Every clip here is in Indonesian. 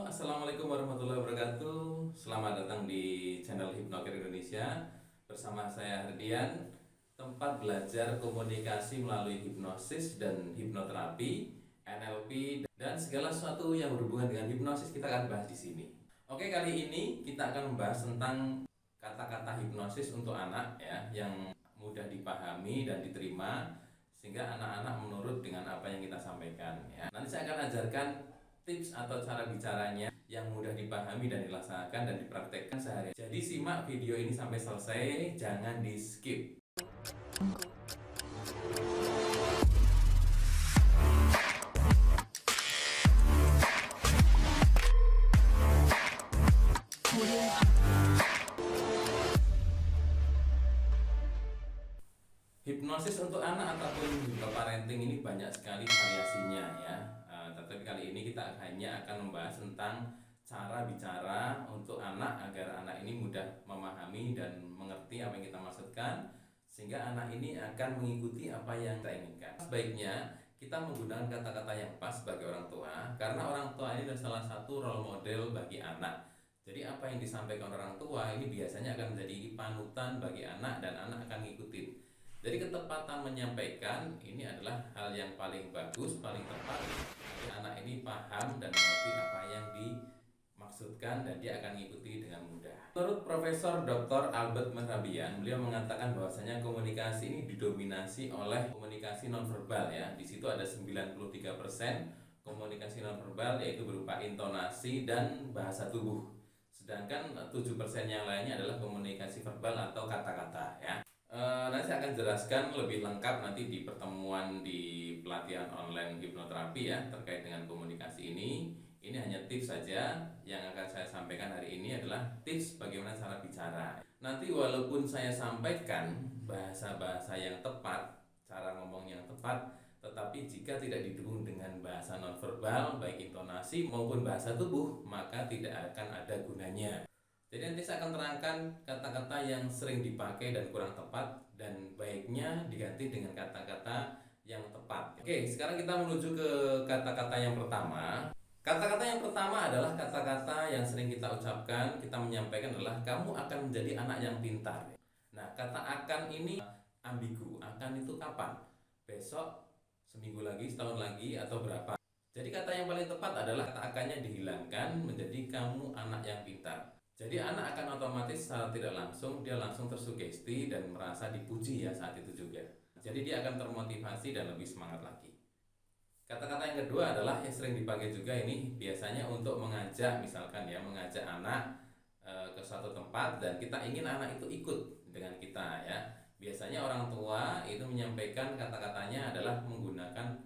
Assalamualaikum warahmatullahi wabarakatuh. Selamat datang di channel Hypnocare Indonesia. Bersama saya Hardian, tempat belajar komunikasi melalui hipnosis dan hipnoterapi, NLP, dan segala sesuatu yang berhubungan dengan hipnosis kita akan bahas di sini. Oke, kali ini kita akan membahas tentang kata-kata hipnosis untuk anak ya, yang mudah dipahami dan diterima sehingga anak-anak menurut dengan apa yang kita sampaikan ya. Nanti saya akan ajarkan tips atau cara bicaranya yang mudah dipahami dan dilaksanakan dan dipraktekkan sehari. Jadi simak video ini sampai selesai, jangan di skip. Hipnosis untuk anak ataupun parenting ini banyak sekali variasinya ya. Tetapi kali ini kita hanya akan membahas tentang cara bicara untuk anak agar anak ini mudah memahami dan mengerti apa yang kita maksudkan, sehingga anak ini akan mengikuti apa yang kita inginkan. Sebaiknya kita menggunakan kata-kata yang pas sebagai orang tua, karena orang tua ini adalah salah satu role model bagi anak. Jadi apa yang disampaikan orang tua ini biasanya akan menjadi panutan bagi anak dan anak akan ngikutin. Jadi ketepatan menyampaikan ini adalah hal yang paling bagus, paling tepat. Jadi anak ini paham dan mengerti apa yang dimaksudkan dan dia akan mengikuti dengan mudah. Menurut Profesor Dr. Albert Mehrabian, beliau mengatakan bahwasanya komunikasi ini didominasi oleh komunikasi nonverbal ya. Di situ ada 93% komunikasi nonverbal, yaitu berupa intonasi dan bahasa tubuh. Sedangkan 7% yang lainnya adalah komunikasi verbal atau kata-kata ya. Nanti saya akan jelaskan lebih lengkap nanti di pertemuan di pelatihan online hipnoterapi ya terkait dengan komunikasi ini. Ini hanya tips saja yang akan saya sampaikan hari ini adalah tips bagaimana cara bicara. Nanti walaupun saya sampaikan bahasa-bahasa yang tepat, cara ngomong yang tepat, tetapi jika tidak didukung dengan bahasa nonverbal baik intonasi maupun bahasa tubuh, maka tidak akan ada gunanya. Jadi nanti saya akan terangkan kata-kata yang sering dipakai dan kurang tepat dan baiknya diganti dengan kata-kata yang tepat. Oke, sekarang kita menuju ke kata-kata yang pertama. Kata-kata yang pertama adalah kata-kata yang sering kita ucapkan, kita menyampaikan adalah kamu akan menjadi anak yang pintar. Nah, kata akan ini ambigu. Akan itu kapan? Besok, seminggu lagi, setahun lagi, atau berapa? Jadi kata yang paling tepat adalah kata akannya dihilangkan menjadi kamu anak yang pintar. Jadi anak akan otomatis secara tidak langsung dia langsung tersugesti dan merasa dipuji ya saat itu juga. Jadi dia akan termotivasi dan lebih semangat lagi. Kata-kata yang kedua adalah yang sering dipakai juga ini biasanya untuk mengajak, misalkan ya mengajak anak ke suatu tempat dan kita ingin anak itu ikut dengan kita ya. Biasanya orang tua itu menyampaikan kata-katanya adalah menggunakan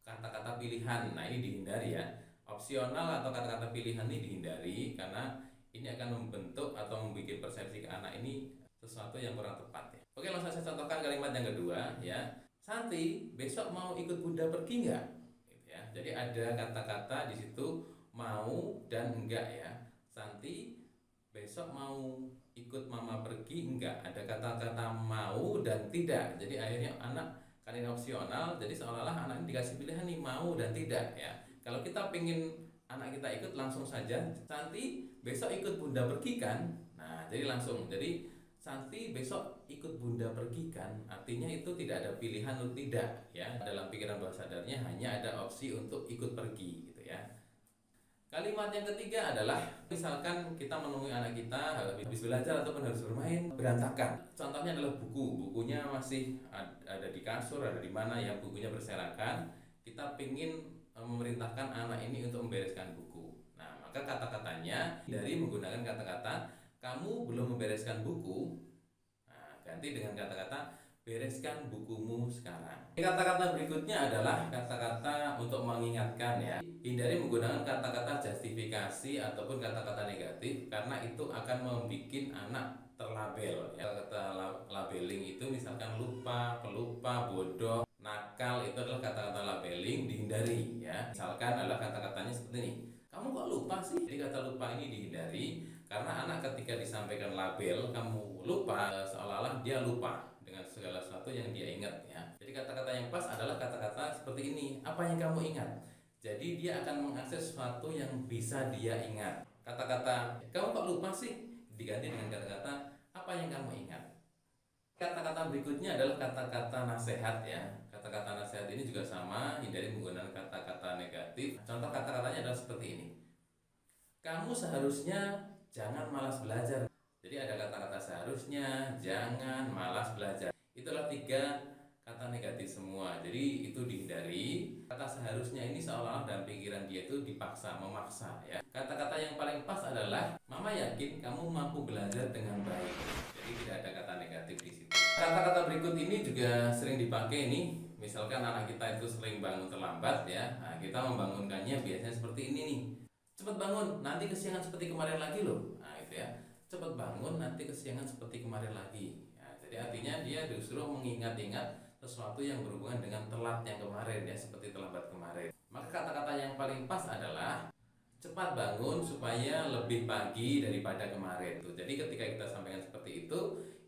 kata-kata pilihan. Nah ini dihindari ya. Opsional atau kata-kata pilihan ini dihindari karena ini akan membentuk atau membuat persepsi ke anak ini sesuatu yang kurang tepat ya. Oke, langsung saya contohkan kalimat yang kedua ya. Santi, besok mau ikut Bunda pergi nggak? Gitu ya. Jadi ada kata-kata di situ mau dan enggak ya. Santi, besok mau ikut Mama pergi enggak? Ada kata-kata mau dan tidak. Jadi akhirnya anak kan ini opsional. Jadi seolah-olah anak ini dikasih pilihan nih mau dan tidak ya. Kalau kita pengen anak kita ikut langsung saja, Santi besok ikut Bunda pergi kan? Nah jadi langsung, jadi Santi besok ikut Bunda pergi kan? Artinya itu tidak ada pilihan untuk tidak ya. Dalam pikiran bawah sadarnya hanya ada opsi untuk ikut pergi gitu ya. Kalimat yang ketiga adalah misalkan kita menemui anak kita habis belajar ataupun harus bermain berantakan. Contohnya adalah bukunya masih ada di kasur, ada di mana ya bukunya berserakan. Kita pingin memerintahkan anak ini untuk membereskan buku. Nah, maka kata-katanya dari menggunakan kata-kata kamu belum membereskan buku. Nah, ganti dengan kata-kata bereskan bukumu sekarang. Kata-kata berikutnya adalah kata-kata untuk mengingatkan ya. Hindari menggunakan kata-kata justifikasi ataupun kata-kata negatif karena itu akan membuat anak terlabel ya. Kata labeling itu misalkan lupa, pelupa, bodoh, nakal itu adalah kata-kata labeling, dihindari ya. Misalkan adalah kata-katanya seperti ini. Kamu kok lupa sih? Jadi kata lupa ini dihindari karena anak ketika disampaikan label kamu lupa seolah-olah dia lupa dengan segala sesuatu yang dia ingat ya. Jadi kata-kata yang pas adalah kata-kata seperti ini. Apa yang kamu ingat? Jadi dia akan mengakses sesuatu yang bisa dia ingat. Kata-kata, kamu kok lupa sih? Diganti dengan kata-kata, apa yang kamu ingat? Kata-kata berikutnya adalah kata-kata nasihat ya. Kata-kata nasihat ini juga sama, hindari menggunakan kata-kata negatif. Contoh kata-katanya adalah seperti ini. Kamu seharusnya jangan malas belajar. Jadi ada kata-kata seharusnya, jangan, malas belajar. Itulah 3 kata negatif semua. Jadi itu dihindari. Kata seharusnya ini seolah-olah dalam pikiran dia itu dipaksa, memaksa ya. Kata-kata yang paling pas adalah mama yakin kamu mampu belajar dengan baik. Jadi tidak ada kata negatif di situ. Kata-kata berikut ini juga sering dipakai nih. Misalkan anak kita itu sering bangun terlambat ya. Nah, kita membangunkannya biasanya seperti ini nih. Cepat bangun, nanti kesiangan seperti kemarin lagi loh. Nah, itu ya. Cepat bangun, nanti kesiangan seperti kemarin lagi. Nah, jadi artinya dia justru mengingat-ingat sesuatu yang berhubungan dengan telat yang kemarin ya, seperti terlambat kemarin. Maka kata-kata yang paling pas adalah cepat bangun supaya lebih pagi daripada kemarin. Jadi ketika kita sampaikan seperti itu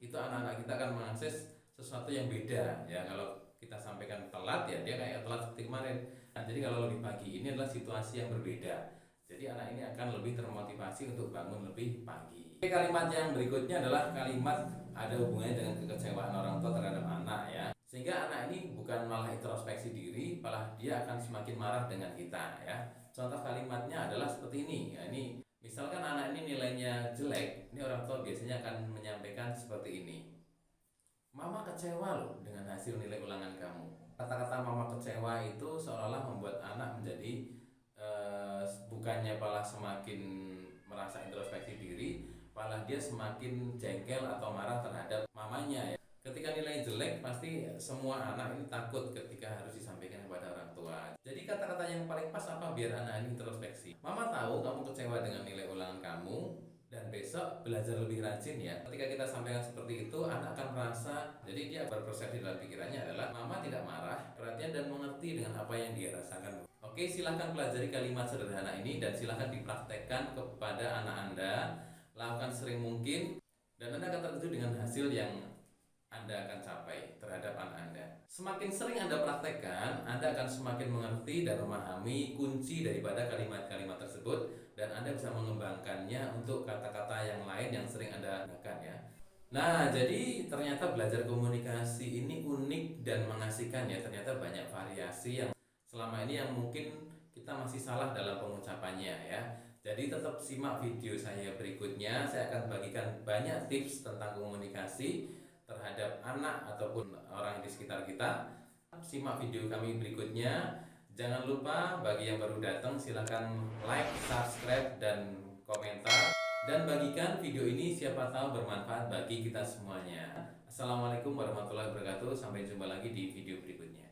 anak-anak kita akan mengakses sesuatu yang beda ya. Kalau kita sampaikan telat ya dia kayak telat seperti kemarin. Nah, jadi kalau lebih pagi ini adalah situasi yang berbeda. Jadi anak ini akan lebih termotivasi untuk bangun lebih pagi. Kalimat yang berikutnya adalah kalimat ada hubungannya dengan kekecewaan orang tua terhadap anak ya. Sehingga anak ini bukan malah introspeksi diri, malah dia akan semakin marah dengan kita ya. Contoh kalimatnya adalah seperti ini ya, ini misalkan anak ini nilainya jelek, ini orang tua biasanya akan menyampaikan seperti ini. Mama kecewa loh dengan hasil nilai ulangan kamu. Kata-kata mama kecewa itu seolah-olah membuat anak menjadi bukannya malah semakin merasa introspeksi diri, malah dia semakin jengkel atau marah terhadap mamanya ya. Ketika nilai jelek pasti semua anak ini takut ketika harus disampaikan kepada orang tua. Jadi kata-kata yang paling pas apa biar anak ini introspeksi. Mama tahu kamu kecewa dengan nilai ulangan kamu dan besok belajar lebih rajin ya. Ketika kita sampaikan seperti itu, anak akan merasa, jadi dia berpersepsi dalam pikirannya adalah mama tidak marah, perhatian dan mengerti dengan apa yang dia rasakan. Oke, silahkan pelajari kalimat sederhana ini dan silahkan dipraktekkan kepada anak Anda. Lakukan sering mungkin dan Anda akan terkejut dengan hasil yang Anda akan capai terhadap anak Anda. Semakin sering Anda praktekkan, Anda akan semakin mengerti dan memahami kunci daripada kalimat-kalimat tersebut dan Anda bisa mengembangkannya untuk kata-kata yang lain yang sering Anda gunakan ya. Nah, jadi ternyata belajar komunikasi ini unik dan mengasihkan ya. Ternyata banyak variasi yang selama ini yang mungkin kita masih salah dalam pengucapannya ya. Jadi tetap simak video saya berikutnya. Saya akan bagikan banyak tips tentang komunikasi terhadap anak ataupun orang di sekitar kita. Simak video kami berikutnya. Jangan lupa bagi yang baru datang silahkan like, subscribe, dan komentar. Dan bagikan video ini siapa tahu bermanfaat bagi kita semuanya. Assalamualaikum warahmatullahi wabarakatuh. Sampai jumpa lagi di video berikutnya.